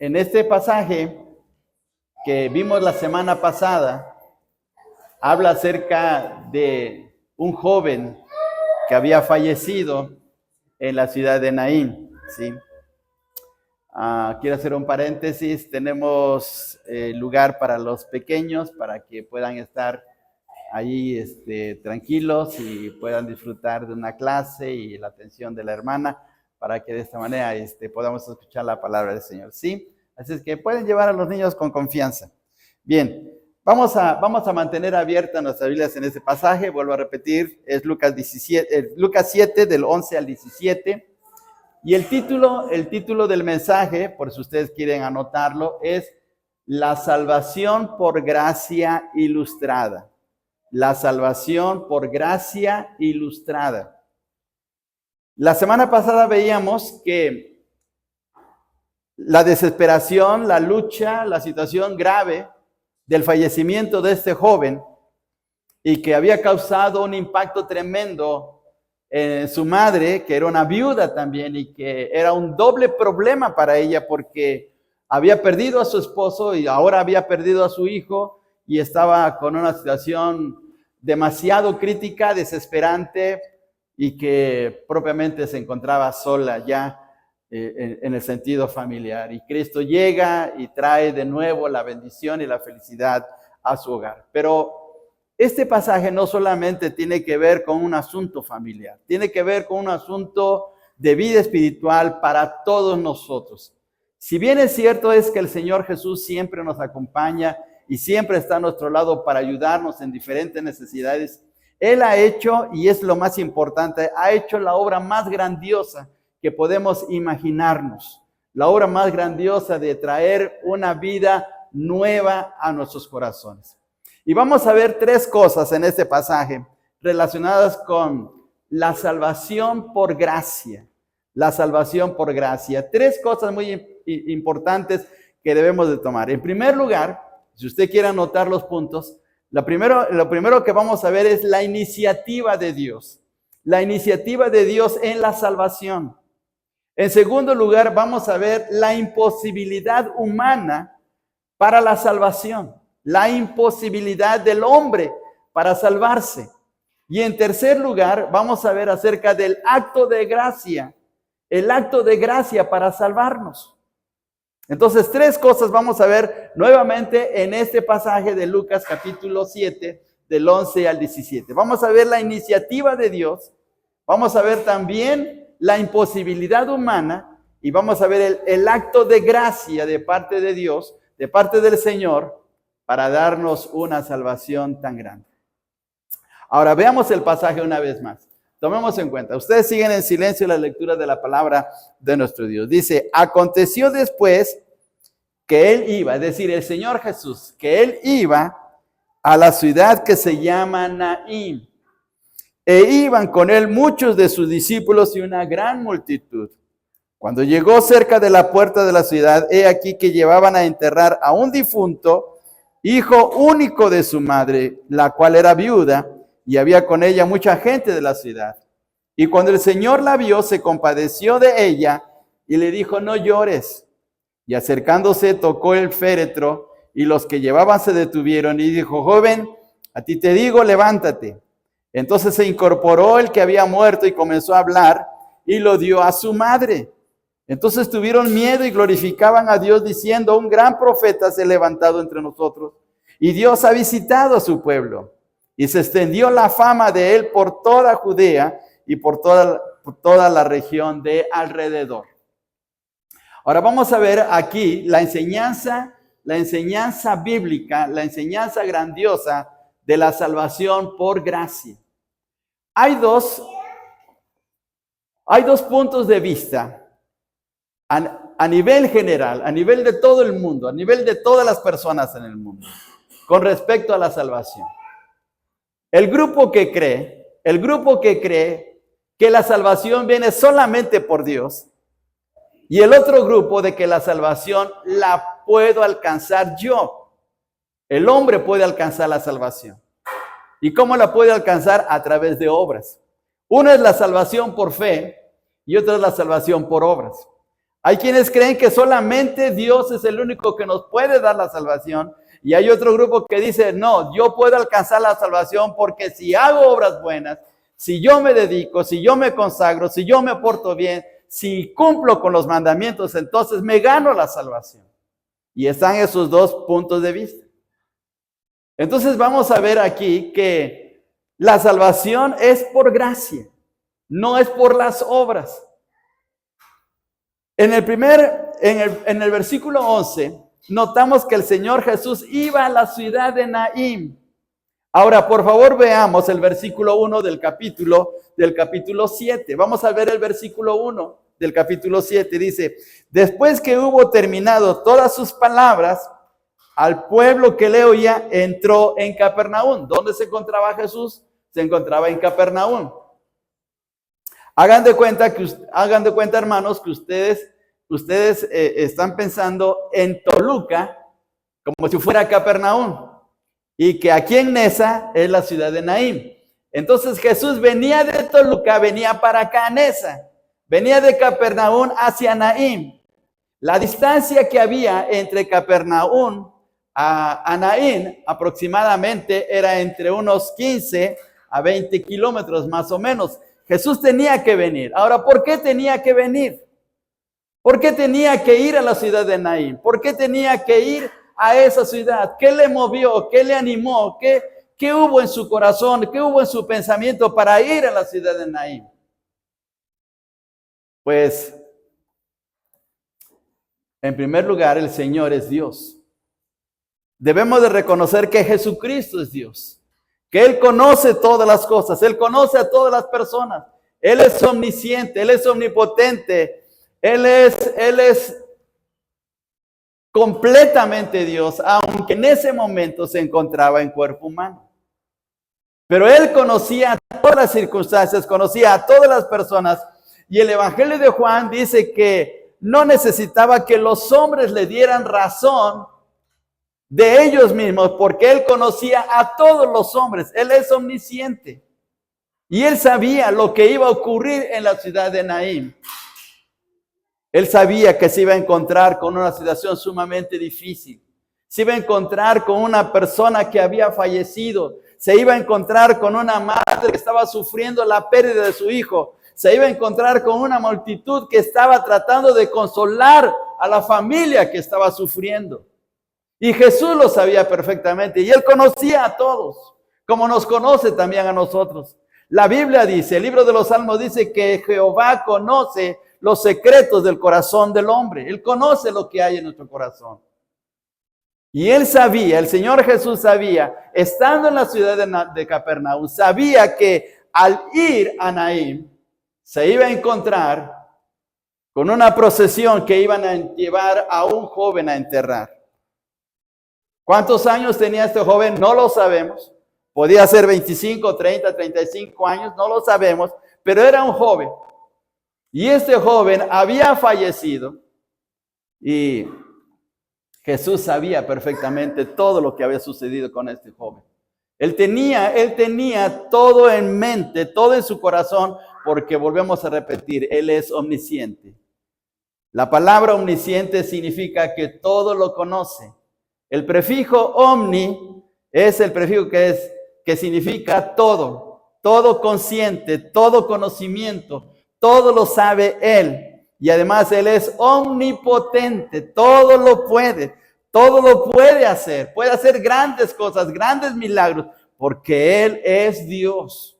En este pasaje que vimos la semana pasada, habla acerca de un joven que había fallecido en la ciudad de Naín, ¿sí? Quiero hacer un paréntesis, tenemos lugar para los pequeños, para que puedan estar ahí tranquilos y puedan disfrutar de una clase y la atención de la hermana, para que de esta manera podamos escuchar la palabra del Señor, ¿sí? Así es que pueden llevar a los niños con confianza. Bien, vamos a mantener abiertas nuestras Biblias en este pasaje. Vuelvo a repetir, es Lucas 7 del 11 al 17. Y el título del mensaje, por si ustedes quieren anotarlo, es La salvación por gracia ilustrada. La salvación por gracia ilustrada. La semana pasada veíamos que la desesperación, la lucha, la situación grave del fallecimiento de este joven y que había causado un impacto tremendo en su madre, que era una viuda también y que era un doble problema para ella porque había perdido a su esposo y ahora había perdido a su hijo y estaba con una situación demasiado crítica, desesperante y que propiamente se encontraba sola ya en el sentido familiar. Y Cristo llega y trae de nuevo la bendición y la felicidad a su hogar. Pero este pasaje no solamente tiene que ver con un asunto familiar, tiene que ver con un asunto de vida espiritual para todos nosotros. Si bien es cierto es que el Señor Jesús siempre nos acompaña y siempre está a nuestro lado para ayudarnos en diferentes necesidades, Él ha hecho, y es lo más importante, ha hecho la obra más grandiosa que podemos imaginarnos, la obra más grandiosa de traer una vida nueva a nuestros corazones. Y vamos a ver tres cosas en este pasaje relacionadas con la salvación por gracia. La salvación por gracia. Tres cosas muy importantes que debemos de tomar. En primer lugar, si usted quiere anotar los puntos, lo primero que vamos a ver es la iniciativa de Dios. La iniciativa de Dios en la salvación. En segundo lugar, vamos a ver la imposibilidad humana para la salvación. La imposibilidad del hombre para salvarse. Y en tercer lugar, vamos a ver acerca del acto de gracia. El acto de gracia para salvarnos. Entonces, tres cosas vamos a ver nuevamente en este pasaje de Lucas capítulo 7, del 11 al 17. Vamos a ver la iniciativa de Dios. Vamos a ver también la imposibilidad humana y vamos a ver el acto de gracia de parte de Dios, de parte del Señor, para darnos una salvación tan grande. Ahora veamos el pasaje una vez más. Tomemos en cuenta. Ustedes siguen en silencio la lectura de la palabra de nuestro Dios. Dice, aconteció después que él iba, es decir, el Señor Jesús, que él iba a la ciudad que se llama Naín. E iban con él muchos de sus discípulos y una gran multitud. Cuando llegó cerca de la puerta de la ciudad, he aquí que llevaban a enterrar a un difunto, hijo único de su madre, la cual era viuda, y había con ella mucha gente de la ciudad. Y cuando el Señor la vio, se compadeció de ella y le dijo, no llores. Y acercándose, tocó el féretro, y los que llevaban se detuvieron, y dijo, joven, a ti te digo, levántate. Entonces se incorporó el que había muerto y comenzó a hablar, y lo dio a su madre. Entonces tuvieron miedo y glorificaban a Dios, diciendo, un gran profeta se ha levantado entre nosotros, y Dios ha visitado a su pueblo. Y se extendió la fama de él por toda Judea y por toda la región de alrededor. Ahora vamos a ver aquí la enseñanza bíblica, la enseñanza grandiosa de la salvación por gracia. Hay dos puntos de vista a nivel general, a nivel de todo el mundo, a nivel de todas las personas en el mundo, con respecto a la salvación. El grupo que cree que la salvación viene solamente por Dios, y el otro grupo de que la salvación la puedo alcanzar yo. El hombre puede alcanzar la salvación. ¿Y cómo la puede alcanzar? A través de obras. Una es la salvación por fe y otra es la salvación por obras. Hay quienes creen que solamente Dios es el único que nos puede dar la salvación. Y hay otro grupo que dice, no, yo puedo alcanzar la salvación porque si hago obras buenas, si yo me dedico, si yo me consagro, si yo me porto bien, si cumplo con los mandamientos, entonces me gano la salvación. Y están esos dos puntos de vista. Entonces vamos a ver aquí que la salvación es por gracia, no es por las obras. En el versículo 11, notamos que el Señor Jesús iba a la ciudad de Naín. Ahora, por favor, veamos el versículo 1 del capítulo 7. Vamos a ver el versículo 1 del capítulo 7. Dice, después que hubo terminado todas sus palabras, al pueblo que le oía entró en Capernaum. ¿Dónde se encontraba Jesús? Se encontraba en Capernaum. Hagan de cuenta, hermanos, que ustedes están pensando en Toluca como si fuera Capernaum y que aquí en Nesa es la ciudad de Naín. Entonces Jesús venía de Toluca, venía para acá a Nesa, venía de Capernaum hacia Naín. La distancia que había entre Capernaum a Naín aproximadamente era entre unos 15 a 20 kilómetros más o menos. Jesús tenía que venir. Ahora, ¿por qué tenía que venir? ¿Por qué tenía que ir a la ciudad de Naín? ¿Por qué tenía que ir a esa ciudad? ¿Qué le movió? ¿Qué le animó? ¿Qué hubo en su corazón? ¿Qué hubo en su pensamiento para ir a la ciudad de Naín? Pues, en primer lugar, el Señor es Dios. Debemos de reconocer que Jesucristo es Dios, que Él conoce todas las cosas, Él conoce a todas las personas, Él es omnisciente, Él es omnipotente, Él es completamente Dios, aunque en ese momento se encontraba en cuerpo humano. Pero Él conocía todas las circunstancias, conocía a todas las personas, y el Evangelio de Juan dice que no necesitaba que los hombres le dieran razón de ellos mismos, porque Él conocía a todos los hombres. Él es omnisciente. Y Él sabía lo que iba a ocurrir en la ciudad de Naín. Él sabía que se iba a encontrar con una situación sumamente difícil. Se iba a encontrar con una persona que había fallecido. Se iba a encontrar con una madre que estaba sufriendo la pérdida de su hijo. Se iba a encontrar con una multitud que estaba tratando de consolar a la familia que estaba sufriendo. Y Jesús lo sabía perfectamente y Él conocía a todos, como nos conoce también a nosotros. La Biblia dice, el libro de los Salmos dice que Jehová conoce los secretos del corazón del hombre. Él conoce lo que hay en nuestro corazón. Y Él sabía, el Señor Jesús sabía, estando en la ciudad de Capernaum, sabía que al ir a Naín se iba a encontrar con una procesión que iban a llevar a un joven a enterrar. ¿Cuántos años tenía este joven? No lo sabemos. Podía ser 25, 30, 35 años, no lo sabemos, pero era un joven. Y este joven había fallecido y Jesús sabía perfectamente todo lo que había sucedido con este joven. Él tenía todo en mente, todo en su corazón, porque volvemos a repetir, Él es omnisciente. La palabra omnisciente significa que todo lo conoce. El prefijo omni es el prefijo que significa todo, todo consciente, todo conocimiento, todo lo sabe Él. Y además Él es omnipotente, todo lo puede hacer. Puede hacer grandes cosas, grandes milagros, porque Él es Dios.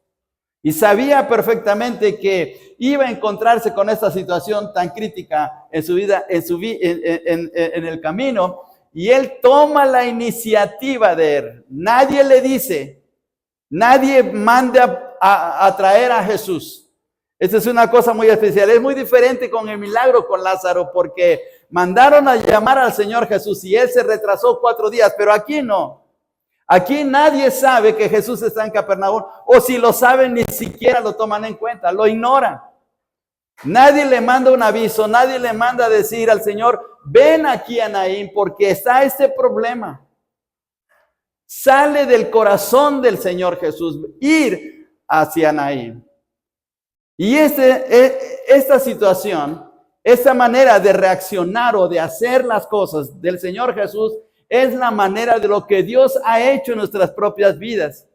Y sabía perfectamente que iba a encontrarse con esta situación tan crítica en su vida, en el camino. Y Él toma la iniciativa de él. Nadie le dice, nadie manda a traer a Jesús. Esta es una cosa muy especial. Es muy diferente con el milagro con Lázaro, porque mandaron a llamar al Señor Jesús y Él se retrasó 4 días, pero aquí no. Aquí nadie sabe que Jesús está en Capernaum, o si lo saben ni siquiera lo toman en cuenta, lo ignoran. Nadie le manda un aviso, nadie le manda a decir al Señor, ven aquí a Naín porque está este problema. Sale del corazón del Señor Jesús ir hacia Naín. Y esta situación Esa manera de reaccionar o de hacer las cosas del Señor Jesús es la manera de lo que Dios ha hecho en nuestras propias vidas.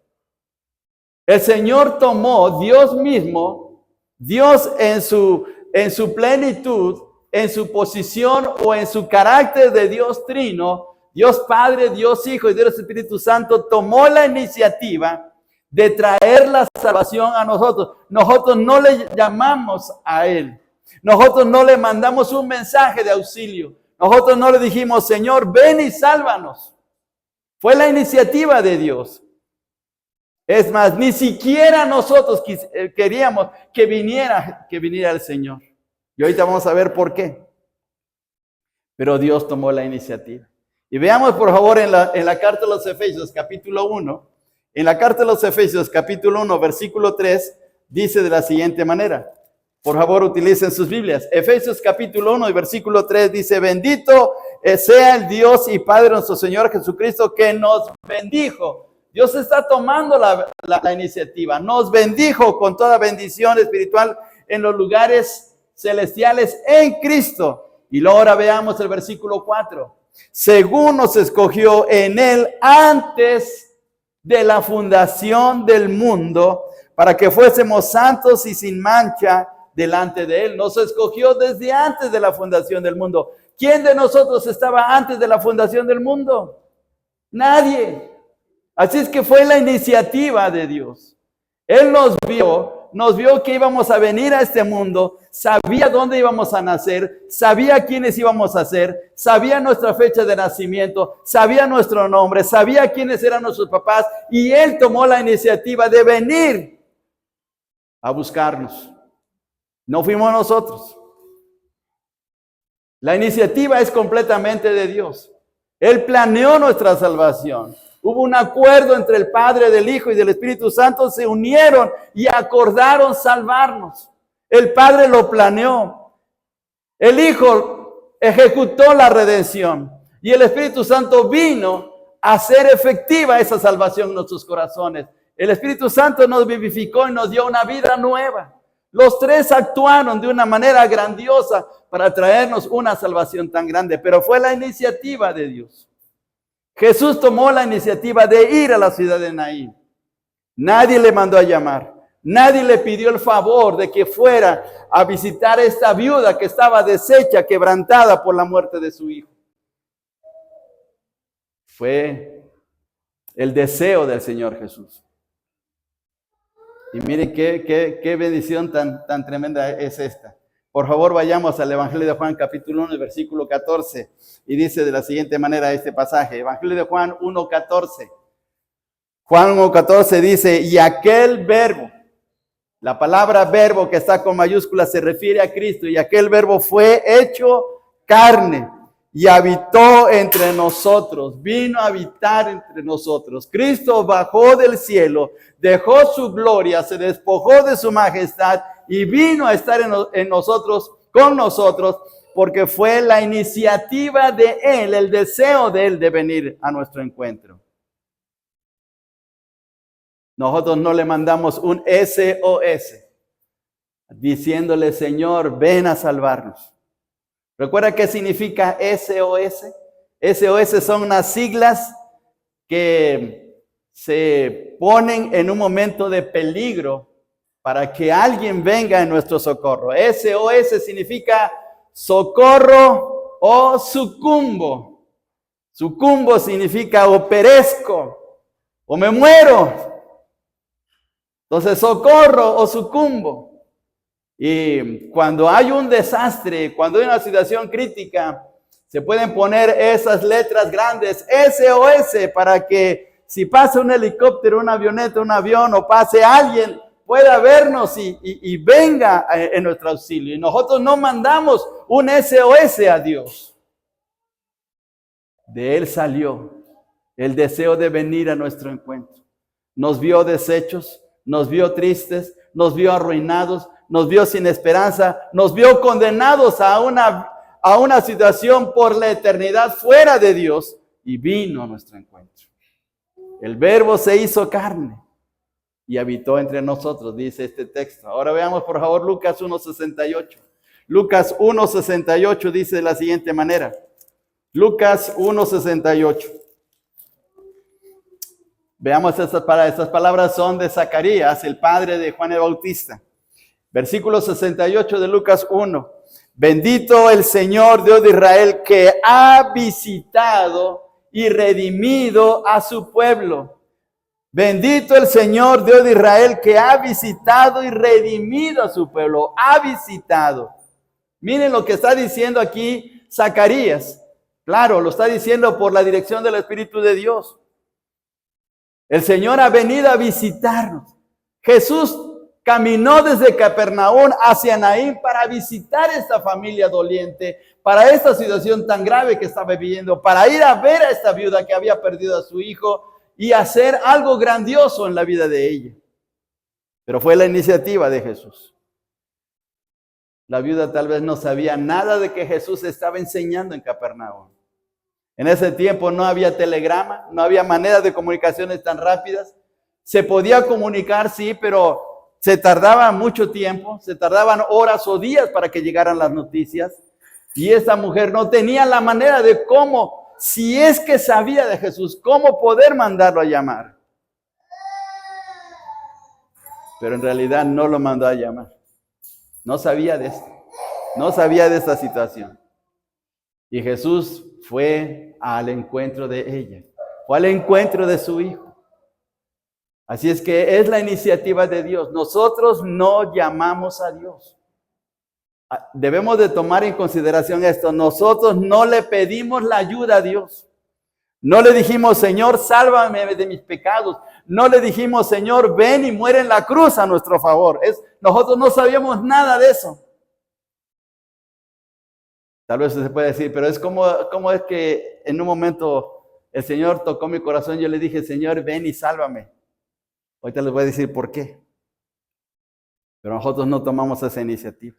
El Señor tomó, Dios mismo, Dios en su plenitud, en su posición o en su carácter de Dios Trino, Dios Padre, Dios Hijo y Dios Espíritu Santo, tomó la iniciativa de traer la salvación a nosotros. Nosotros no le llamamos a Él. Nosotros no le mandamos un mensaje de auxilio. Nosotros no le dijimos, Señor, ven y sálvanos. Fue la iniciativa de Dios. Es más, ni siquiera nosotros queríamos que viniera el Señor. Y ahorita vamos a ver por qué. Pero Dios tomó la iniciativa. Y veamos, por favor, en la carta de los Efesios, capítulo 1. En la carta de los Efesios, capítulo 1, versículo 3, dice de la siguiente manera. Por favor, utilicen sus Biblias. Efesios, capítulo 1, y versículo 3, dice, bendito sea el Dios y Padre nuestro Señor Jesucristo, que nos bendijo. Dios está tomando la iniciativa. Nos bendijo con toda bendición espiritual en los lugares celestiales en Cristo. Y luego ahora veamos el versículo 4. Según nos escogió en Él antes de la fundación del mundo, para que fuésemos santos y sin mancha delante de Él. Nos escogió desde antes de la fundación del mundo. ¿Quién de nosotros estaba antes de la fundación del mundo? Nadie. Así es que fue la iniciativa de Dios. Él nos vio que íbamos a venir a este mundo, sabía dónde íbamos a nacer, sabía quiénes íbamos a ser, sabía nuestra fecha de nacimiento, sabía nuestro nombre, sabía quiénes eran nuestros papás, y Él tomó la iniciativa de venir a buscarnos. No fuimos nosotros. La iniciativa es completamente de Dios. Él planeó nuestra salvación. Hubo un acuerdo entre el Padre, del Hijo y del Espíritu Santo. Se unieron y acordaron salvarnos. El Padre lo planeó. El Hijo ejecutó la redención. Y el Espíritu Santo vino a hacer efectiva esa salvación en nuestros corazones. El Espíritu Santo nos vivificó y nos dio una vida nueva. Los tres actuaron de una manera grandiosa para traernos una salvación tan grande. Pero fue la iniciativa de Dios. Jesús tomó la iniciativa de ir a la ciudad de Naín. Nadie le mandó a llamar. Nadie le pidió el favor de que fuera a visitar a esta viuda que estaba deshecha, quebrantada por la muerte de su hijo. Fue el deseo del Señor Jesús. Y miren qué bendición tan tremenda es esta. Por favor, vayamos al Evangelio de Juan, capítulo 1, versículo 14. Y dice de la siguiente manera este pasaje. Evangelio de Juan 1, 14. Juan 1, 14 dice, y aquel verbo, la palabra verbo que está con mayúsculas se refiere a Cristo. Y aquel verbo fue hecho carne y habitó entre nosotros. Vino a habitar entre nosotros. Cristo bajó del cielo, dejó su gloria, se despojó de su majestad y vino a estar en nosotros, con nosotros, porque fue la iniciativa de Él, el deseo de Él de venir a nuestro encuentro. Nosotros no le mandamos un SOS diciéndole, Señor, ven a salvarnos. ¿Recuerda qué significa SOS? SOS son unas siglas que se ponen en un momento de peligro para que alguien venga en nuestro socorro. SOS significa socorro o sucumbo. Sucumbo significa o perezco o me muero. Entonces, socorro o sucumbo. Y cuando hay un desastre, cuando hay una situación crítica, se pueden poner esas letras grandes, SOS, para que si pasa un helicóptero, una avioneta, un avión o pase alguien, pueda vernos y venga en nuestro auxilio. Y nosotros no mandamos un SOS a Dios. De Él salió el deseo de venir a nuestro encuentro. Nos vio deshechos, nos vio tristes, nos vio arruinados, nos vio sin esperanza, nos vio condenados a una situación por la eternidad fuera de Dios y vino a nuestro encuentro. El Verbo se hizo carne y habitó entre nosotros, dice este texto. Ahora veamos por favor Lucas 1:68. Lucas 1:68 dice de la siguiente manera. Lucas 1:68. Veamos estas palabras son de Zacarías, el padre de Juan el Bautista. Versículo 68 de Lucas 1. Bendito el Señor Dios de Israel que ha visitado y redimido a su pueblo. Bendito el Señor Dios de Israel que ha visitado y redimido a su pueblo. Ha visitado. Miren lo que está diciendo aquí Zacarías. Claro, lo está diciendo por la dirección del Espíritu de Dios. El Señor ha venido a visitarnos. Jesús caminó desde Capernaum hacia Naín para visitar esta familia doliente, para esta situación tan grave que estaba viviendo, para ir a ver a esta viuda que había perdido a su hijo y hacer algo grandioso en la vida de ella. Pero fue la iniciativa de Jesús. La viuda tal vez no sabía nada de que Jesús estaba enseñando en Capernaum. En ese tiempo no había telegrama, no había manera de comunicaciones tan rápidas. Se podía comunicar, sí, pero se tardaba mucho tiempo, se tardaban horas o días para que llegaran las noticias. Y esta mujer no tenía la manera de cómo, si es que sabía de Jesús, cómo poder mandarlo a llamar. Pero en realidad no lo mandó a llamar. No sabía de esto, no sabía de esta situación. Y Jesús fue al encuentro de ella, fue al encuentro de su hijo. Así es que es la iniciativa de Dios. Nosotros no llamamos a Dios. Debemos de tomar en consideración esto. Nosotros no le pedimos la ayuda a Dios. No le dijimos, Señor, sálvame de mis pecados. No le dijimos, Señor, ven y muere en la cruz a nuestro favor. Nosotros no sabíamos nada de eso. Tal vez se puede decir, pero es como es que en un momento el Señor tocó mi corazón. Yo le dije, Señor, ven y sálvame. Ahorita les voy a decir por qué. Pero nosotros no tomamos esa iniciativa.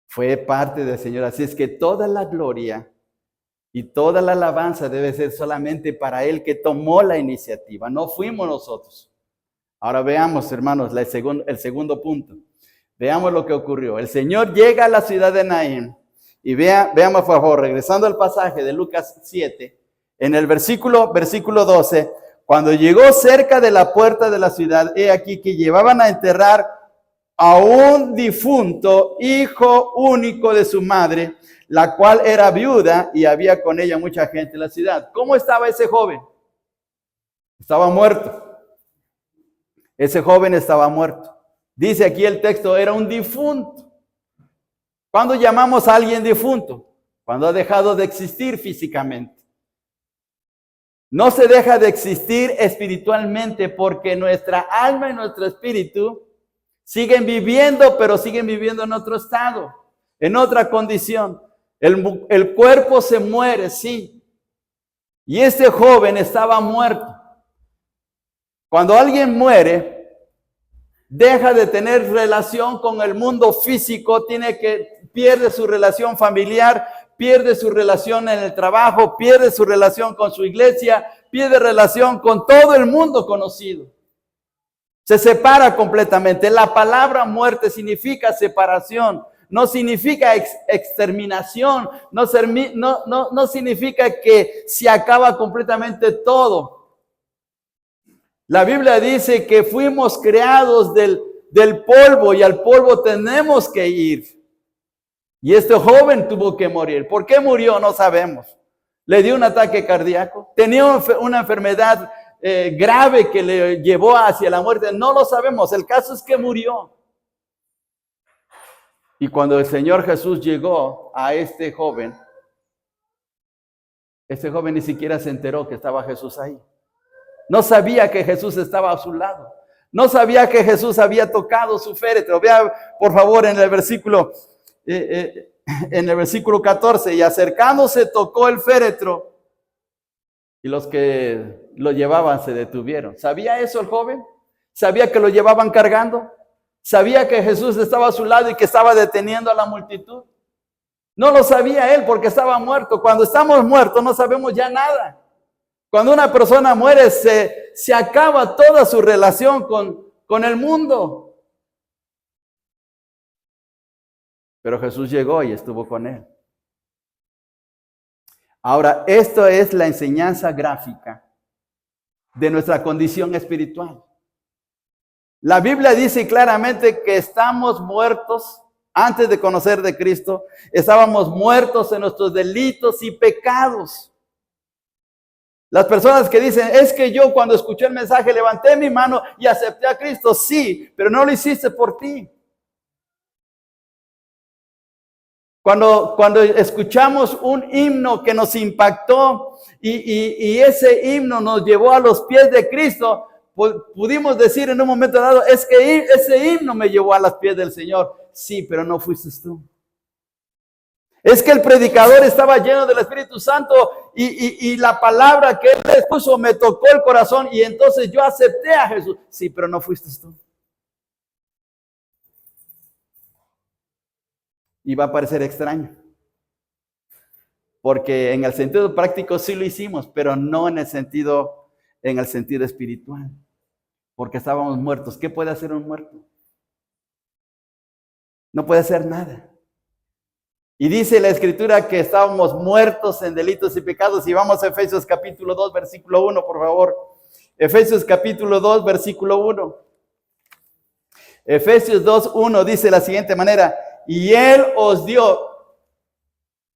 Fue parte del Señor. Así es que toda la gloria y toda la alabanza debe ser solamente para Él que tomó la iniciativa. No fuimos nosotros. Ahora veamos, hermanos, el segundo punto. Veamos lo que ocurrió. El Señor llega a la ciudad de Naín. Y veamos, por favor, regresando al pasaje de Lucas 7, en el versículo 12, cuando llegó cerca de la puerta de la ciudad, he aquí que llevaban a enterrar a un difunto, hijo único de su madre, la cual era viuda y había con ella mucha gente en la ciudad. ¿Cómo estaba ese joven? Estaba muerto. Ese joven estaba muerto. Dice aquí el texto, era un difunto. ¿Cuándo llamamos a alguien difunto? Cuando ha dejado de existir físicamente. No se deja de existir espiritualmente porque nuestra alma y nuestro espíritu siguen viviendo, pero siguen viviendo en otro estado, en otra condición. El cuerpo se muere, sí. Y este joven estaba muerto. Cuando alguien muere, deja de tener relación con el mundo físico, pierde su relación familiar, pierde su relación en el trabajo, pierde su relación con su iglesia, pierde relación con todo el mundo conocido. Se separa completamente. La palabra muerte significa separación, no significa exterminación, no significa que se acaba completamente todo. La Biblia dice que fuimos creados del polvo y al polvo tenemos que ir. Y este joven tuvo que morir. ¿Por qué murió? No sabemos. Le dio un ataque cardíaco. Tenía una enfermedad grave que le llevó hacia la muerte. No lo sabemos. El caso es que murió. Y cuando el Señor Jesús llegó a este joven ni siquiera se enteró que estaba Jesús ahí. No sabía que Jesús estaba a su lado. No sabía que Jesús había tocado su féretro. Vea, por favor, en el versículo 14. Y acercándose tocó el féretro. Y los que lo llevaban se detuvieron. ¿Sabía eso el joven? ¿Sabía que lo llevaban cargando? ¿Sabía que Jesús estaba a su lado y que estaba deteniendo a la multitud? No lo sabía él porque estaba muerto. Cuando estamos muertos no sabemos ya nada. Cuando una persona muere, se acaba toda su relación con el mundo. pero Jesús llegó y estuvo con él. Ahora, esto es la enseñanza gráfica de nuestra condición espiritual. La Biblia dice claramente que estamos muertos antes de conocer de Cristo. Estábamos muertos en nuestros delitos y pecados. Las personas que dicen, es que yo cuando escuché el mensaje levanté mi mano y acepté a Cristo. Sí, pero no lo hiciste por ti. Cuando escuchamos un himno que nos impactó y ese himno nos llevó a los pies de Cristo, pudimos decir en un momento dado, es que ese himno me llevó a los pies del Señor. Sí, pero no fuiste tú. Es que el predicador estaba lleno del Espíritu Santo y la palabra que él les puso me tocó el corazón y entonces yo acepté a Jesús. Sí, pero no fuiste tú. Y va a parecer extraño. Porque en el sentido práctico sí lo hicimos, pero no en el sentido espiritual. Porque estábamos muertos. ¿Qué puede hacer un muerto? No puede hacer nada. Y dice la Escritura que estábamos muertos en delitos y pecados. Y vamos a Efesios capítulo 2, versículo 1, por favor. Efesios capítulo 2, versículo 1. Efesios 2, 1 dice de la siguiente manera. Y Él os dio,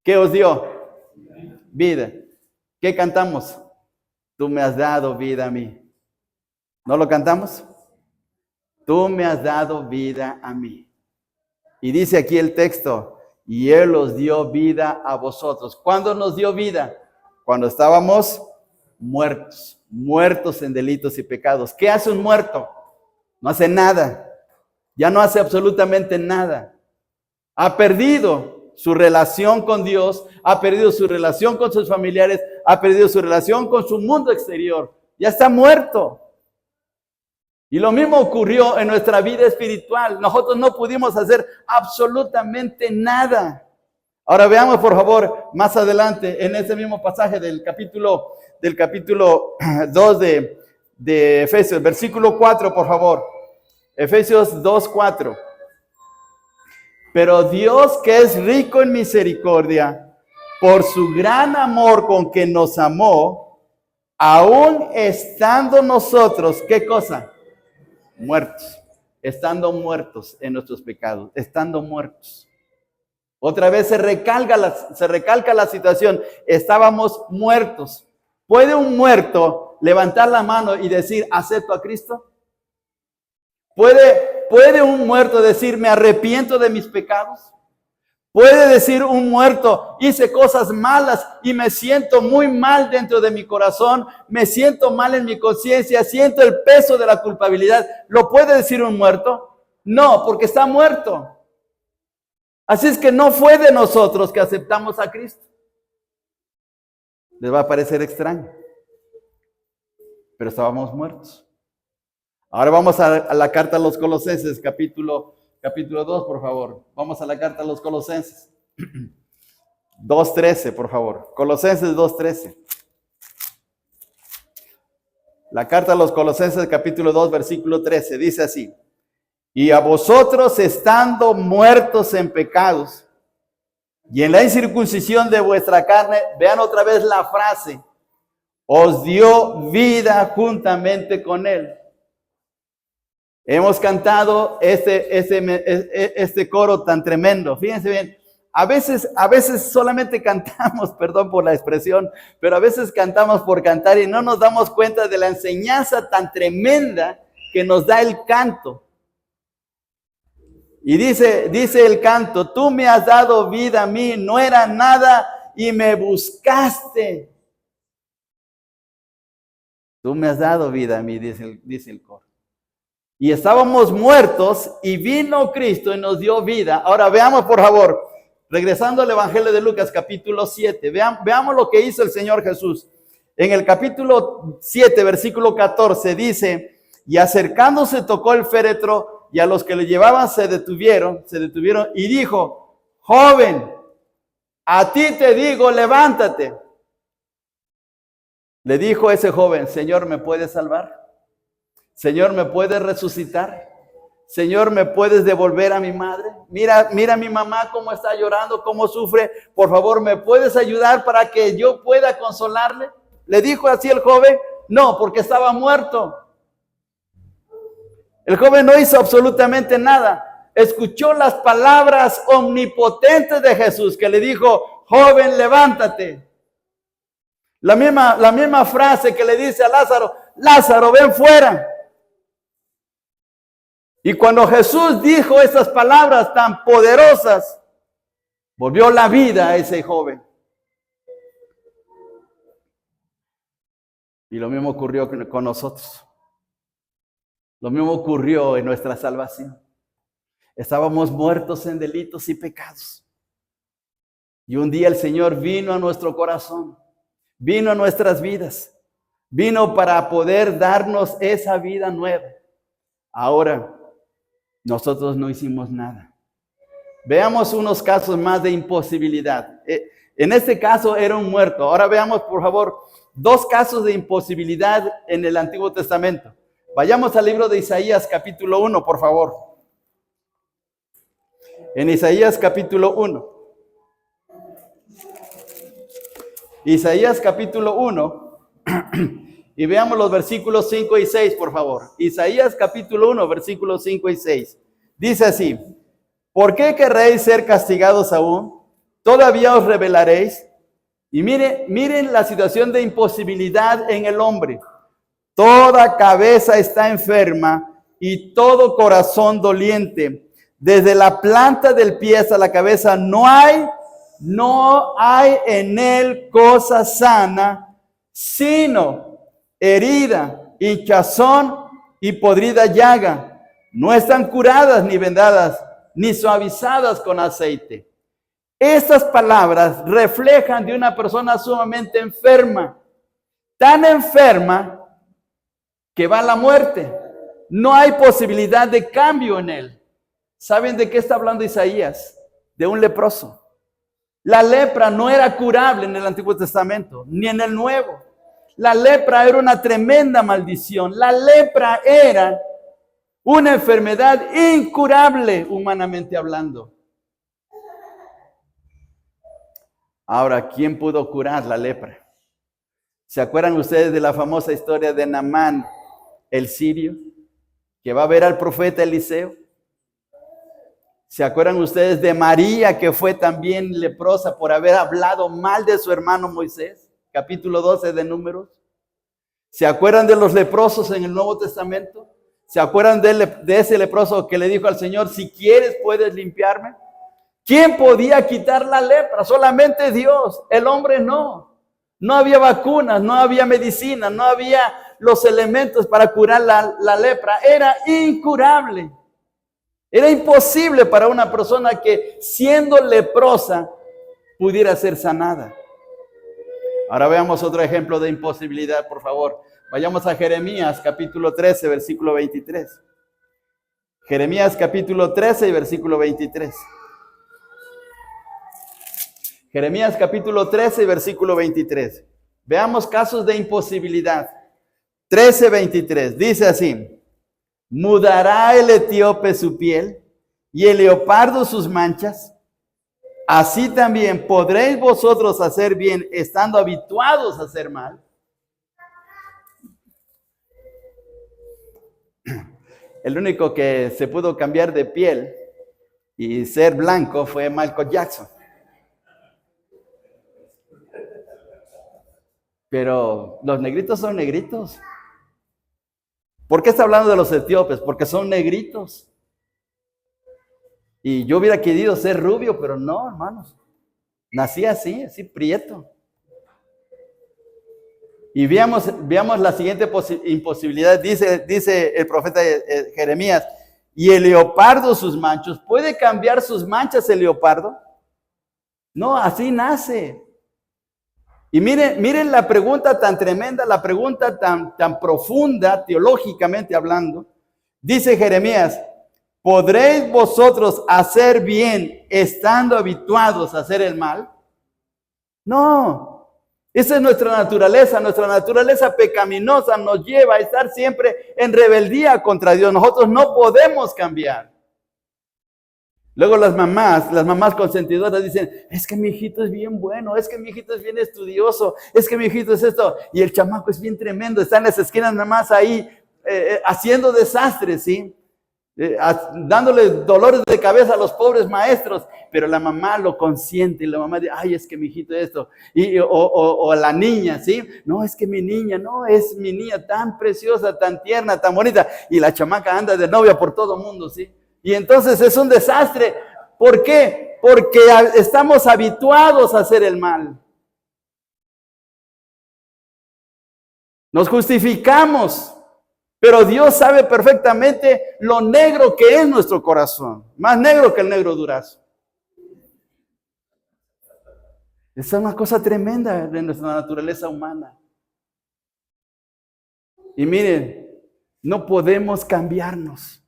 ¿qué os dio? Vida. ¿Qué cantamos? Tú me has dado vida a mí. ¿No lo cantamos? Tú me has dado vida a mí. Y dice aquí el texto, y Él os dio vida a vosotros. ¿Cuándo nos dio vida? Cuando estábamos muertos, muertos en delitos y pecados. ¿Qué hace un muerto? No hace nada. Ya no hace absolutamente nada. Ha perdido su relación con Dios, ha perdido su relación con sus familiares, ha perdido su relación con su mundo exterior. Ya está muerto. Y lo mismo ocurrió en nuestra vida espiritual. Nosotros no pudimos hacer absolutamente nada. Ahora veamos, por favor, más adelante, en ese mismo pasaje del capítulo 2 de Efesios, versículo 4, por favor. Efesios 2, 4. Pero Dios, que es rico en misericordia, por su gran amor con que nos amó, aún estando nosotros, ¿qué cosa? Muertos, estando muertos en nuestros pecados, estando muertos. Otra vez se recalca la situación, estábamos muertos. ¿Puede un muerto levantar la mano y decir, acepto a Cristo? ¿Puede un muerto decir, me arrepiento de mis pecados? ¿Puede decir un muerto, hice cosas malas y me siento muy mal dentro de mi corazón, me siento mal en mi conciencia, siento el peso de la culpabilidad? ¿Lo puede decir un muerto? No, porque está muerto. Así es que no fue de nosotros que aceptamos a Cristo. Les va a parecer extraño, pero estábamos muertos. Ahora vamos a la carta a los Colosenses, capítulo 2, por favor. Vamos a la carta a los Colosenses. 2:13, por favor. Colosenses 2:13. La carta a los Colosenses, capítulo 2, versículo 13. Dice así. Y a vosotros estando muertos en pecados y en la incircuncisión de vuestra carne, vean otra vez la frase, os dio vida juntamente con él. Hemos cantado este coro tan tremendo. Fíjense bien, a veces solamente cantamos, perdón por la expresión, pero a veces cantamos por cantar y no nos damos cuenta de la enseñanza tan tremenda que nos da el canto. Y dice el canto, tú me has dado vida a mí, no era nada y me buscaste. Tú me has dado vida a mí, dice el coro. Y estábamos muertos y vino Cristo y nos dio vida. Ahora veamos, por favor, regresando al Evangelio de Lucas, capítulo 7. Veamos lo que hizo el Señor Jesús. En el capítulo 7, versículo 14, dice, y acercándose tocó el féretro y a los que le llevaban se detuvieron y dijo, joven, a ti te digo, levántate. Le dijo ese joven, Señor, ¿me puedes salvar? Señor, ¿me puedes resucitar? Señor, ¿me puedes devolver a mi madre? Mira a mi mamá cómo está llorando, cómo sufre. Por favor, ¿me puedes ayudar para que yo pueda consolarle? ¿Le dijo así el joven? No, porque estaba muerto. El joven no hizo absolutamente nada. Escuchó las palabras omnipotentes de Jesús que le dijo, joven, levántate. La misma frase que le dice a Lázaro, Lázaro, ven fuera. Y cuando Jesús dijo esas palabras tan poderosas, volvió la vida a ese joven. Y lo mismo ocurrió con nosotros. Lo mismo ocurrió en nuestra salvación. Estábamos muertos en delitos y pecados. Y un día el Señor vino a nuestro corazón, vino a nuestras vidas, vino para poder darnos esa vida nueva. Ahora, nosotros no hicimos nada. Veamos unos casos más de imposibilidad. En este caso era un muerto. Ahora veamos, por favor, 2 casos de imposibilidad en el Antiguo Testamento. Vayamos al libro de Isaías capítulo 1, por favor. En Isaías capítulo 1. Isaías capítulo 1. Y veamos los versículos 5 y 6, por favor. Isaías capítulo 1, versículos 5 y 6. Dice así, ¿por qué querréis ser castigados aún? ¿Todavía os rebelaréis? Y miren la situación de imposibilidad en el hombre. Toda cabeza está enferma y todo corazón doliente. Desde la planta del pie hasta la cabeza no hay en él cosa sana, sino herida, hinchazón y podrida llaga. No están curadas ni vendadas, ni suavizadas con aceite. Estas palabras reflejan de una persona sumamente enferma, tan enferma que va a la muerte. No hay posibilidad de cambio en él. ¿Saben de qué está hablando Isaías? De un leproso. La lepra no era curable en el Antiguo Testamento, ni en el Nuevo. La lepra era una tremenda maldición. La lepra era una enfermedad incurable, humanamente hablando. Ahora, ¿quién pudo curar la lepra? ¿Se acuerdan ustedes de la famosa historia de Naamán, el sirio, que va a ver al profeta Eliseo? ¿Se acuerdan ustedes de María, que fue también leprosa por haber hablado mal de su hermano Moisés? Capítulo 12 de Números. ¿Se acuerdan de los leprosos en el Nuevo Testamento? ¿Se acuerdan de ese leproso que le dijo al Señor, si quieres puedes limpiarme? ¿Quién podía quitar la lepra? Solamente Dios. El hombre no. No había vacunas, no había medicina, no había los elementos para curar la lepra. Era incurable. Era imposible para una persona que siendo leprosa pudiera ser sanada. Ahora veamos otro ejemplo de imposibilidad, por favor. Vayamos a Jeremías capítulo 13, versículo 23. Jeremías capítulo 13 y versículo 23. Jeremías capítulo 13 y versículo 23. Veamos casos de imposibilidad. 13:23. Dice así. ¿Mudará el etíope su piel y el leopardo sus manchas? Así también podréis vosotros hacer bien estando habituados a hacer mal. El único que se pudo cambiar de piel y ser blanco fue Michael Jackson. Pero los negritos son negritos. ¿Por qué está hablando de los etíopes? Porque son negritos. Y yo hubiera querido ser rubio, pero no, hermanos. Nací así prieto. Y veamos la siguiente imposibilidad. Dice el profeta Jeremías, y el leopardo sus manchas. ¿Puede cambiar sus manchas el leopardo? No, así nace. Y miren la pregunta tan tremenda, la pregunta tan profunda, teológicamente hablando. Dice Jeremías, ¿podréis vosotros hacer bien estando habituados a hacer el mal? No, Esa es nuestra naturaleza pecaminosa nos lleva a estar siempre en rebeldía contra Dios. Nosotros no podemos cambiar. Luego las mamás consentidoras dicen, es que mi hijito es bien bueno, es que mi hijito es bien estudioso, es que mi hijito es esto. Y el chamaco es bien tremendo, está en las esquinas nada más ahí haciendo desastres, ¿sí? Dándole dolores de cabeza a los pobres maestros, pero la mamá lo consiente y la mamá dice, ay, es que mi hijito esto, o la niña, ¿sí? No, es que mi niña, no, es mi niña tan preciosa, tan tierna, tan bonita, y la chamaca anda de novia por todo el mundo, ¿sí? Y entonces es un desastre. ¿Por qué? Porque estamos habituados a hacer el mal. Nos justificamos. Pero Dios sabe perfectamente lo negro que es nuestro corazón. Más negro que el negro durazno. Esa es una cosa tremenda de nuestra naturaleza humana. Y miren, no podemos cambiarnos.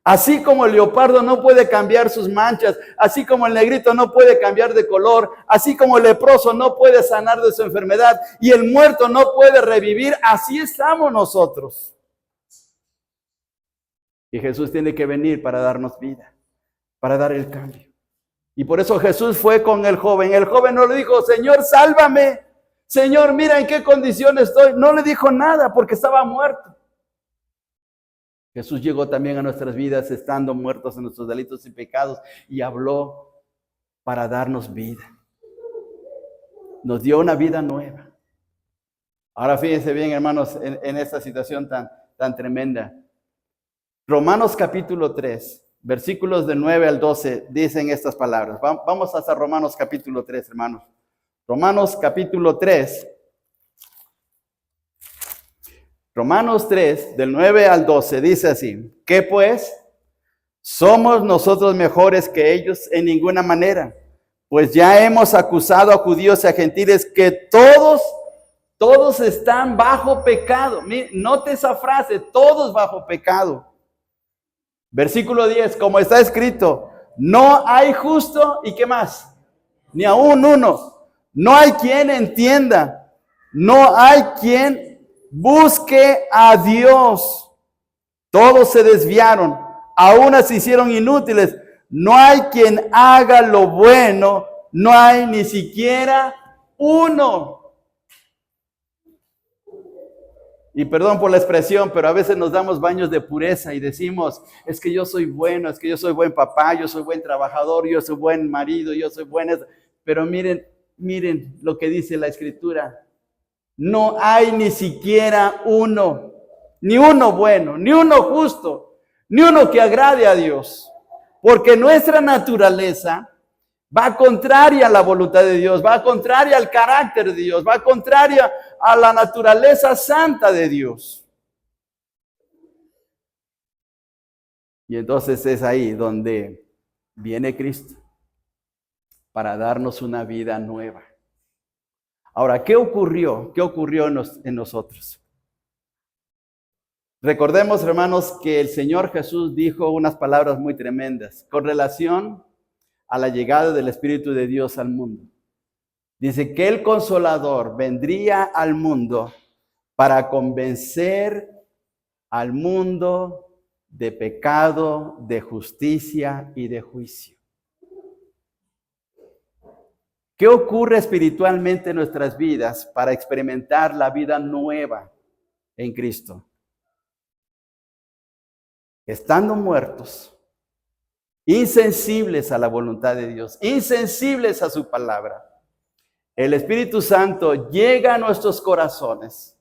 Así como el leopardo no puede cambiar sus manchas, así como el negrito no puede cambiar de color, así como el leproso no puede sanar de su enfermedad y el muerto no puede revivir, así estamos nosotros. Y Jesús tiene que venir para darnos vida, para dar el cambio. Y por eso Jesús fue con el joven. El joven no le dijo, Señor, sálvame. Señor, mira en qué condición estoy. No le dijo nada porque estaba muerto. Jesús llegó también a nuestras vidas estando muertos en nuestros delitos y pecados y habló para darnos vida. Nos dio una vida nueva. Ahora fíjense bien, hermanos, en esta situación tan tremenda. Romanos capítulo 3, versículos de 9 al 12, dicen estas palabras. Vamos hasta Romanos capítulo 3, hermanos. Romanos capítulo 3. Romanos 3, del 9 al 12, dice así. ¿Qué pues? ¿Somos nosotros mejores que ellos? En ninguna manera. Pues ya hemos acusado a judíos y a gentiles que todos están bajo pecado. Note esa frase, todos bajo pecado. Versículo 10, como está escrito, no hay justo, ¿y qué más? Ni aún uno. No hay quien entienda. No hay quien busque a Dios. Todos se desviaron. Aún se hicieron inútiles. No hay quien haga lo bueno. No hay ni siquiera uno. Y perdón por la expresión, pero a veces nos damos baños de pureza y decimos, es que yo soy bueno, es que yo soy buen papá, yo soy buen trabajador, yo soy buen marido, yo soy buen... Pero miren lo que dice la Escritura. No hay ni siquiera uno, ni uno bueno, ni uno justo, ni uno que agrade a Dios. Porque nuestra naturaleza va contraria a la voluntad de Dios, va contraria al carácter de Dios, va contraria a la naturaleza santa de Dios. Y entonces es ahí donde viene Cristo para darnos una vida nueva. Ahora, ¿qué ocurrió? ¿Qué ocurrió en nosotros? Recordemos, hermanos, que el Señor Jesús dijo unas palabras muy tremendas con relación a la llegada del Espíritu de Dios al mundo. Dice que el Consolador vendría al mundo para convencer al mundo de pecado, de justicia y de juicio. ¿Qué ocurre espiritualmente en nuestras vidas para experimentar la vida nueva en Cristo? Estando muertos, insensibles a la voluntad de Dios, insensibles a su palabra, el Espíritu Santo llega a nuestros corazones,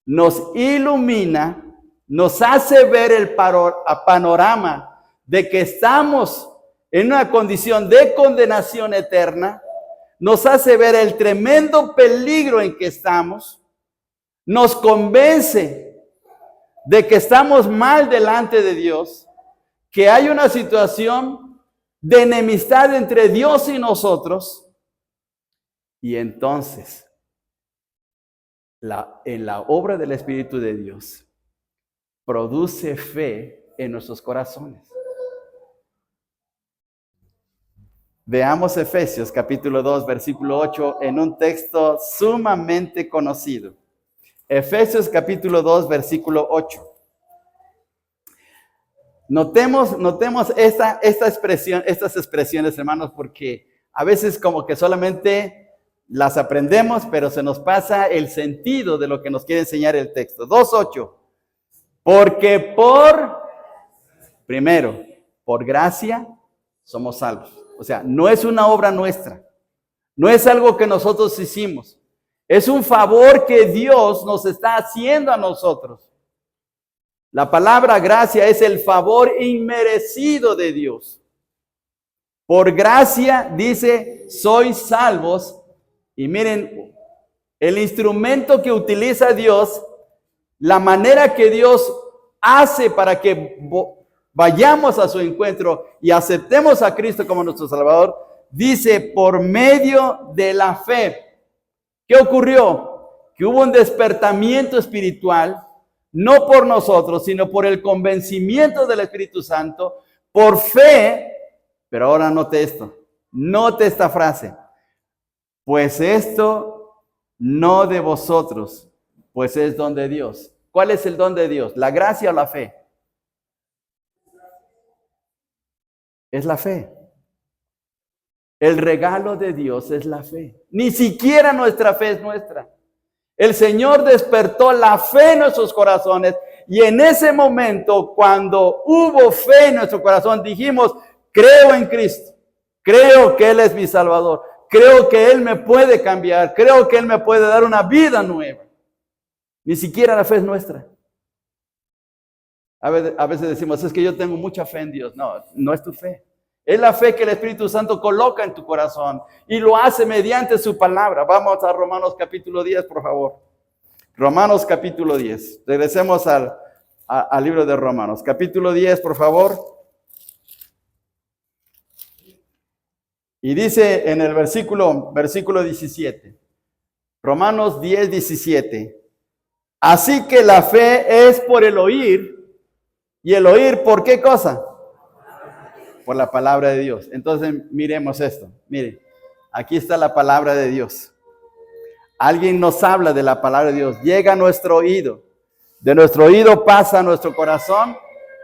nos ilumina, nos hace ver el panorama de que estamos en una condición de condenación eterna, nos hace ver el tremendo peligro en que estamos, nos convence de que estamos mal delante de Dios, que hay una situación de enemistad entre Dios y nosotros, y entonces, en la obra del Espíritu de Dios, produce fe en nuestros corazones. Veamos Efesios capítulo 2, versículo 8, en un texto sumamente conocido. Efesios capítulo 2, versículo 8. Notemos esta expresión, estas expresiones, hermanos, porque a veces como que solamente las aprendemos, pero se nos pasa el sentido de lo que nos quiere enseñar el texto. 2:8. Porque primero, por gracia somos salvos. O sea, no es una obra nuestra, no es algo que nosotros hicimos, es un favor que Dios nos está haciendo a nosotros. La palabra gracia es el favor inmerecido de Dios. Por gracia, dice, sois salvos. Y miren, el instrumento que utiliza Dios, la manera que Dios hace para que vayamos a su encuentro y aceptemos a Cristo como nuestro Salvador, dice, por medio de la fe. ¿Qué ocurrió? Que hubo un despertamiento espiritual, no por nosotros, sino por el convencimiento del Espíritu Santo, por fe. Pero ahora note esto, note esta frase. Pues esto no de vosotros, pues es don de Dios. ¿Cuál es el don de Dios? ¿La gracia o la fe? Es la fe. El regalo de Dios es la fe. Ni siquiera nuestra fe es nuestra. El Señor despertó la fe en nuestros corazones y en ese momento, cuando hubo fe en nuestro corazón, dijimos, creo en Cristo, creo que Él es mi Salvador, creo que Él me puede cambiar, creo que Él me puede dar una vida nueva. Ni siquiera la fe es nuestra. A veces decimos, es que yo tengo mucha fe en Dios. No, no es tu fe. Es la fe que el Espíritu Santo coloca en tu corazón y lo hace mediante su palabra. Vamos a Romanos capítulo 10, por favor. Romanos capítulo 10. Regresemos al libro de Romanos. Capítulo 10, por favor. Y dice en el versículo 17. Romanos 10, 17. Así que la fe es por el oír. ¿Y el oír por qué cosa? Por la palabra de Dios. Entonces miremos esto. Miren, aquí está la palabra de Dios. Alguien nos habla de la palabra de Dios. Llega a nuestro oído. De nuestro oído pasa a nuestro corazón.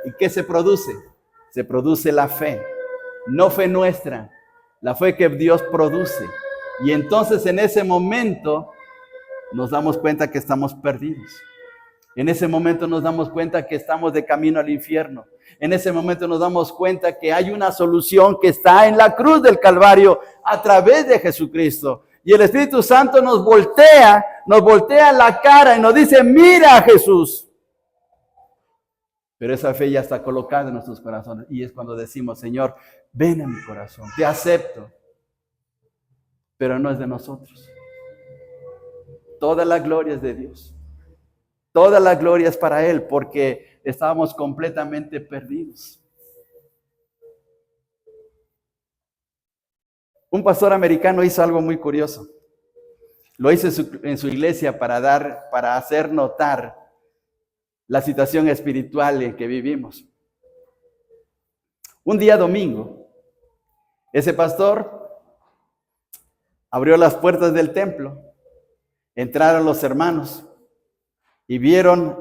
¿Y qué se produce? Se produce la fe. No fe nuestra. La fe que Dios produce. Y entonces en ese momento nos damos cuenta que estamos perdidos. En ese momento nos damos cuenta que estamos de camino al infierno. En ese momento nos damos cuenta que hay una solución que está en la cruz del Calvario a través de Jesucristo. Y el Espíritu Santo nos voltea la cara y nos dice, mira a Jesús. Pero esa fe ya está colocada en nuestros corazones. Y es cuando decimos, Señor, ven a mi corazón, te acepto. Pero no es de nosotros. Toda la gloria es de Dios. Toda la gloria es para Él, porque estábamos completamente perdidos. Un pastor americano hizo algo muy curioso. Lo hizo en su iglesia para hacer notar la situación espiritual en que vivimos. Un día domingo, ese pastor abrió las puertas del templo, entraron los hermanos y vieron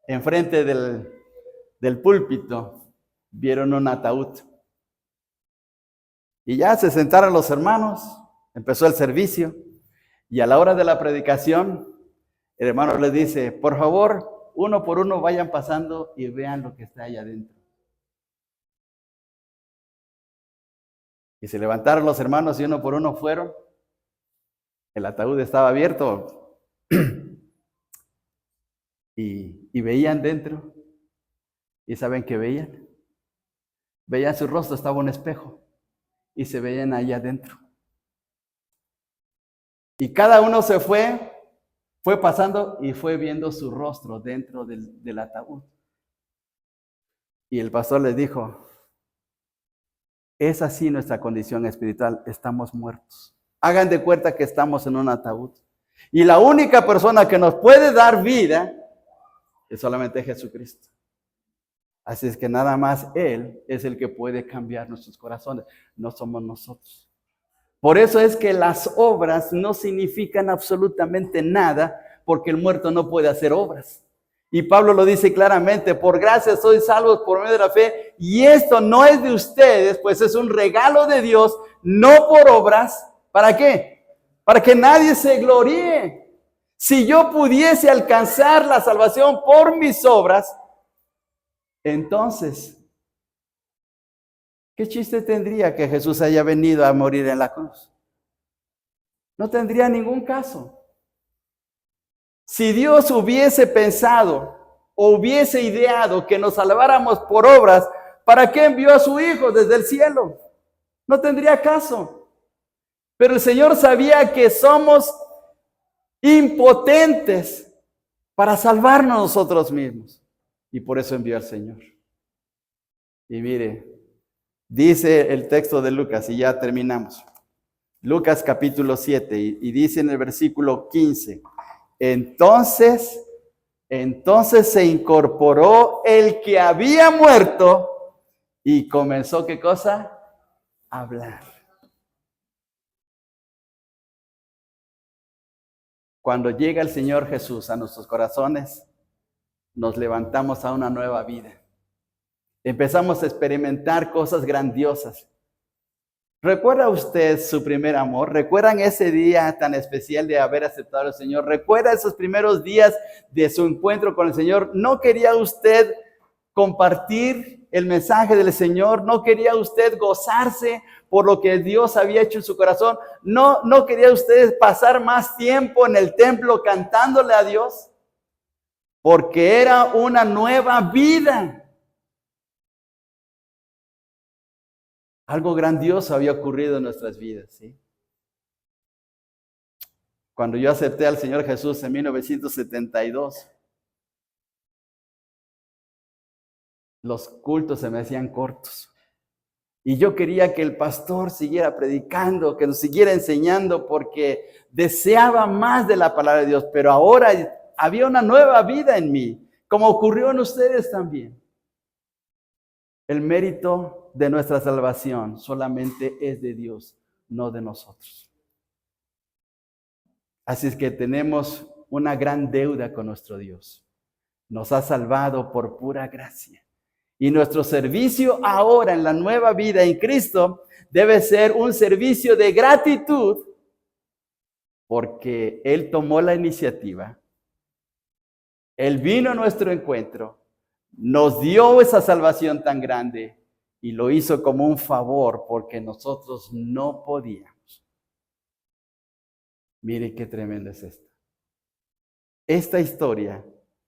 enfrente del púlpito, vieron un ataúd. Y ya se sentaron los hermanos, empezó el servicio, y a la hora de la predicación, el hermano les dice, por favor, uno por uno vayan pasando y vean lo que está allá adentro. Y se levantaron los hermanos y uno por uno fueron. El ataúd estaba abierto. Y veían dentro. ¿Y saben qué veían? Veían su rostro, estaba un espejo. Y se veían ahí adentro. Y cada uno se fue pasando y fue viendo su rostro dentro del ataúd. Y el pastor les dijo, es así nuestra condición espiritual, estamos muertos. Hagan de cuenta que estamos en un ataúd. Y la única persona que nos puede dar vida es solamente Jesucristo. Así es que nada más Él es el que puede cambiar nuestros corazones, no somos nosotros. Por eso es que las obras no significan absolutamente nada, porque el muerto no puede hacer obras. Y Pablo lo dice claramente: por gracia sois salvos por medio de la fe, y esto no es de ustedes, pues es un regalo de Dios, no por obras. ¿Para qué? Para que nadie se gloríe. Si yo pudiese alcanzar la salvación por mis obras, entonces, ¿qué chiste tendría que Jesús haya venido a morir en la cruz? No tendría ningún caso. Si Dios hubiese pensado o hubiese ideado que nos salváramos por obras, ¿para qué envió a su Hijo desde el cielo? No tendría caso. Pero el Señor sabía que somos impotentes para salvarnos nosotros mismos. Y por eso envió al Señor. Y mire, dice el texto de Lucas, y ya terminamos. Lucas capítulo 7, y dice en el versículo 15, entonces se incorporó el que había muerto y comenzó, ¿qué cosa? A hablar. Cuando llega el Señor Jesús a nuestros corazones, nos levantamos a una nueva vida. Empezamos a experimentar cosas grandiosas. ¿Recuerda usted su primer amor? ¿Recuerdan ese día tan especial de haber aceptado al Señor? ¿Recuerda esos primeros días de su encuentro con el Señor? ¿No quería usted compartir el mensaje del Señor? ¿No quería usted gozarse por lo que Dios había hecho en su corazón? ¿No quería usted pasar más tiempo en el templo cantándole a Dios? Porque era una nueva vida. Algo grandioso había ocurrido en nuestras vidas, ¿sí? Cuando yo acepté al Señor Jesús en 1972, los cultos se me hacían cortos. Y yo quería que el pastor siguiera predicando, que nos siguiera enseñando, porque deseaba más de la palabra de Dios. Pero ahora había una nueva vida en mí, como ocurrió en ustedes también. El mérito de nuestra salvación solamente es de Dios, no de nosotros. Así es que tenemos una gran deuda con nuestro Dios. Nos ha salvado por pura gracia. Y nuestro servicio ahora en la nueva vida en Cristo debe ser un servicio de gratitud, porque Él tomó la iniciativa. Él vino a nuestro encuentro, nos dio esa salvación tan grande y lo hizo como un favor porque nosotros no podíamos. Mire qué tremenda es esto. Esta historia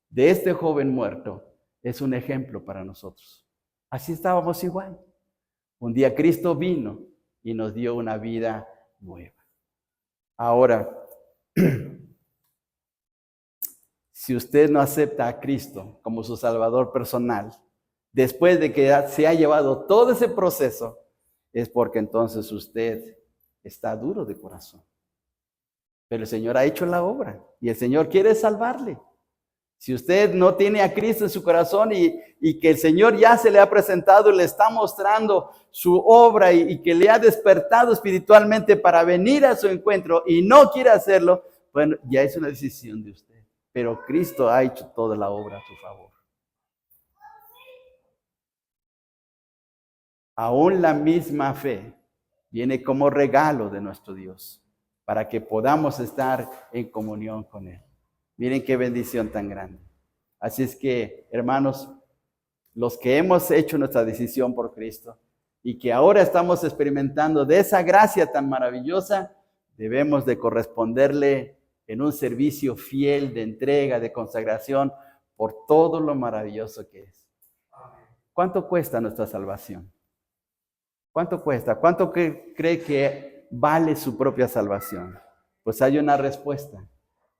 de este joven muerto es un ejemplo para nosotros. Así estábamos igual. Un día Cristo vino y nos dio una vida nueva. Ahora, si usted no acepta a Cristo como su Salvador personal, después de que se ha llevado todo ese proceso, es porque entonces usted está duro de corazón. Pero el Señor ha hecho la obra y el Señor quiere salvarle. Si usted no tiene a Cristo en su corazón y que el Señor ya se le ha presentado y le está mostrando su obra y que le ha despertado espiritualmente para venir a su encuentro y no quiere hacerlo, bueno, ya es una decisión de usted. Pero Cristo ha hecho toda la obra a su favor. Aún la misma fe viene como regalo de nuestro Dios para que podamos estar en comunión con Él. Miren qué bendición tan grande. Así es que, hermanos, los que hemos hecho nuestra decisión por Cristo y que ahora estamos experimentando de esa gracia tan maravillosa, debemos de corresponderle en un servicio fiel de entrega, de consagración, por todo lo maravilloso que es. ¿Cuánto cuesta nuestra salvación? ¿Cuánto cuesta? ¿Cuánto cree que vale su propia salvación? Pues hay una respuesta.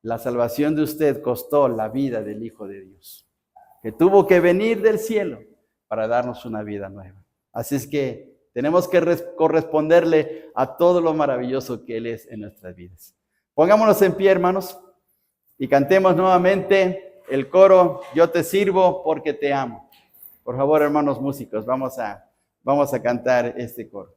La salvación de usted costó la vida del Hijo de Dios, que tuvo que venir del cielo para darnos una vida nueva. Así es que tenemos que corresponderle a todo lo maravilloso que Él es en nuestras vidas. Pongámonos en pie, hermanos, y cantemos nuevamente el coro: Yo te sirvo porque te amo. Por favor, hermanos músicos, vamos a cantar este coro.